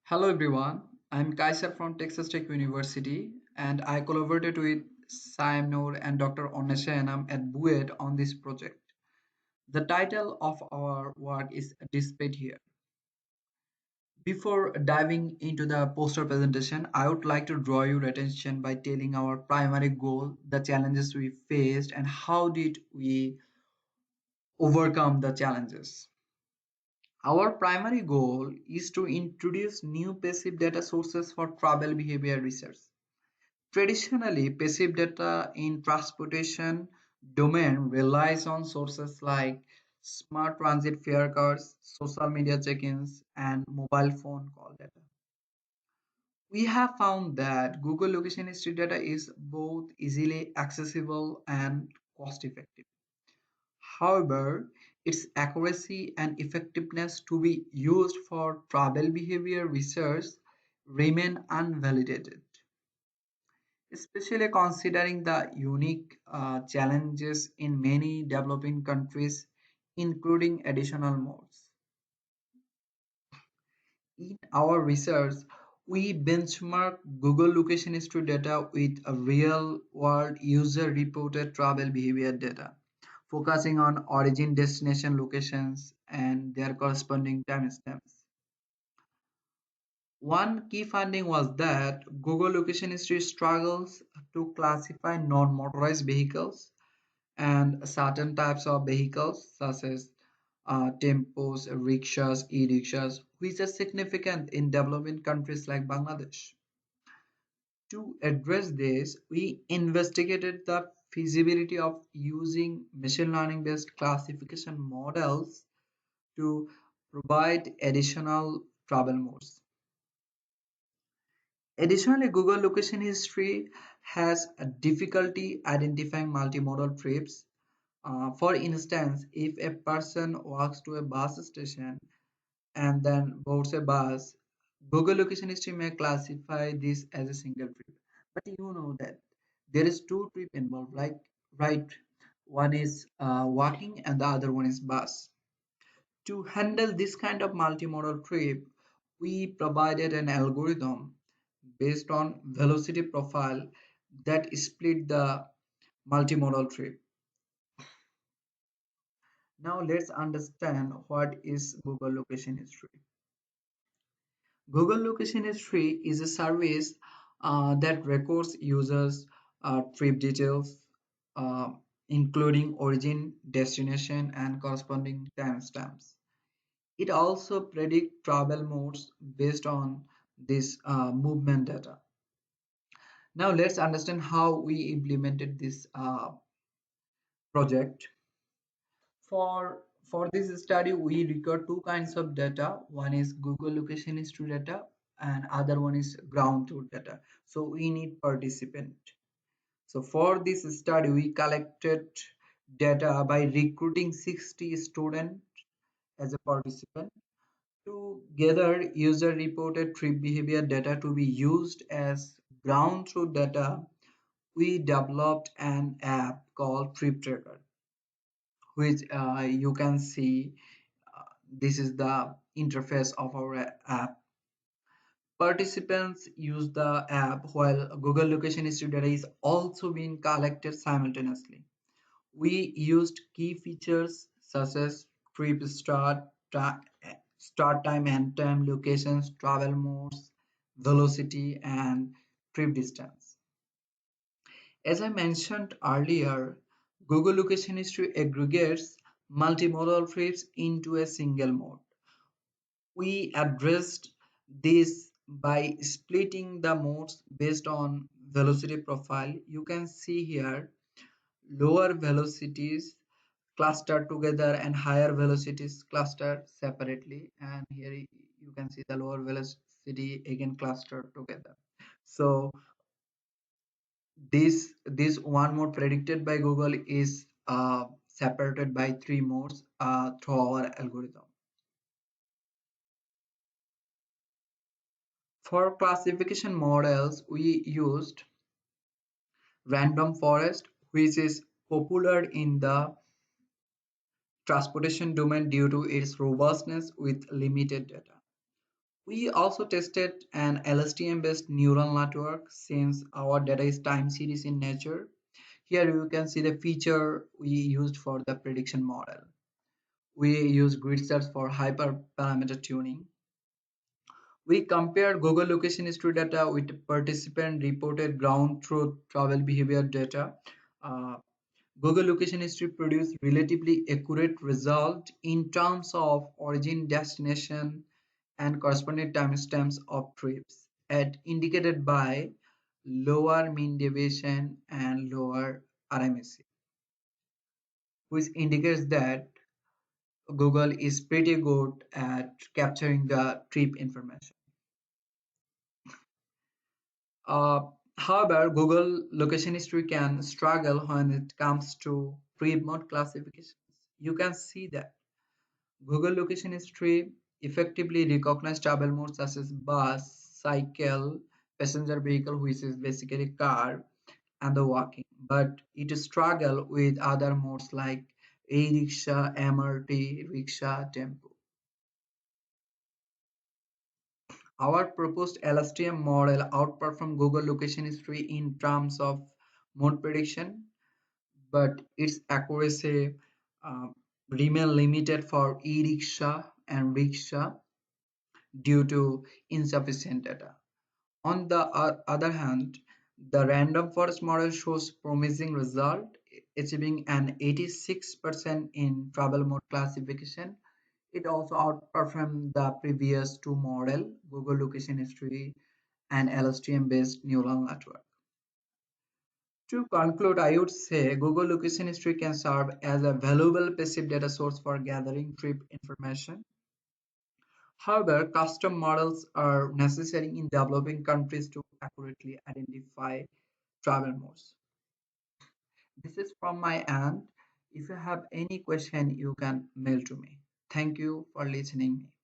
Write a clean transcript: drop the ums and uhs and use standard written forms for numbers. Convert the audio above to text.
Hello everyone, I'm Kaiser from Texas Tech University and I collaborated with Saim Noor and Dr. Onesha Enam at BUET on this project. The title of our work is displayed here. Before diving into the poster presentation, I would like to draw your attention by telling our primary goal, the challenges we faced and how did we overcome the challenges. Our primary goal is to introduce new passive data sources for travel behavior research. Traditionally, passive data in transportation domain relies on sources like smart transit fare cards, social media check-ins, and mobile phone call data. We have found that Google location history data is both easily accessible and cost-effective. However, its accuracy and effectiveness to be used for travel behavior research remain unvalidated, especially considering the unique challenges in many developing countries, including additional modes. In our research, we benchmark Google location history data with a real-world user-reported travel behavior data, focusing on origin destination locations and their corresponding timestamps. One key finding was that Google location history struggles to classify non-motorized vehicles and certain types of vehicles such as tempos, rickshaws, e-rickshaws, which are significant in developing countries like Bangladesh. To address this, we investigated the feasibility of using machine learning based classification models to provide additional travel modes. Additionally, Google location history has a difficulty identifying multimodal trips. For instance, if a person walks to a bus station and then boards a bus, Google location history may classify this as a single trip. But you know that there is two trip involved, like right? One is walking and the other one is bus. To handle this kind of multimodal trip, we provided an algorithm based on velocity profile that split the multimodal trip. Now let's understand what is Google location history. Google location history is a service that records users' trip details, uh, including origin, destination, and corresponding timestamps. It also predicts travel modes based on this movement data. Now let's understand how we implemented this project. For this study, we record two kinds of data. One is Google location history data, and other one is ground truth data. So we need participant. So for this study, we collected data by recruiting 60 students as a participant. To gather user-reported trip behavior data to be used as ground truth data, we developed an app called Trip Tracker, which you can see. This is the interface of our app. Participants use the app while Google location history data is also being collected simultaneously. We used key features such as trip start time, end time, locations, travel modes, velocity, and trip distance. As I mentioned earlier, Google location history aggregates multimodal trips into a single mode. We addressed this by splitting the modes based on velocity profile. You can see here lower velocities clustered together and higher velocities clustered separately, and here you can see the lower velocity again clustered together. So this one mode predicted by Google is separated by three modes through our algorithm. For classification models, we used random forest, which is popular in the transportation domain due to its robustness with limited data. We also tested an LSTM-based neural network since our data is time series in nature. Here you can see the feature we used for the prediction model. We use grid sets for hyperparameter tuning. We compared Google location history data with participant reported ground truth travel behavior data. Uh, Google location history produced relatively accurate result in terms of origin, destination, and corresponding timestamps of trips, as indicated by lower mean deviation and lower RMSE, which indicates that Google is pretty good at capturing the trip information. Uh, However, Google location history can struggle when it comes to trip mode classifications. You can see that Google location history effectively recognizes travel modes such as bus, cycle, passenger vehicle, which is basically car, and the walking, but it struggle with other modes like e-rickshaw, MRT, rickshaw, tempo. Our proposed LSTM model outperformed Google location history in terms of mode prediction, but its accuracy uh, remain limited for e-rickshaw and rickshaw due to insufficient data. On the other hand, the random forest model shows promising result, achieving an 86% in travel mode classification. It also outperformed the previous two model, Google Location History and LSTM-based neural network. To conclude, I would say Google Location History can serve as a valuable passive data source for gathering trip information. However, custom models are necessary in developing countries to accurately identify travel modes. This is from my end. If you have any question, you can mail to me. Thank you for listening me.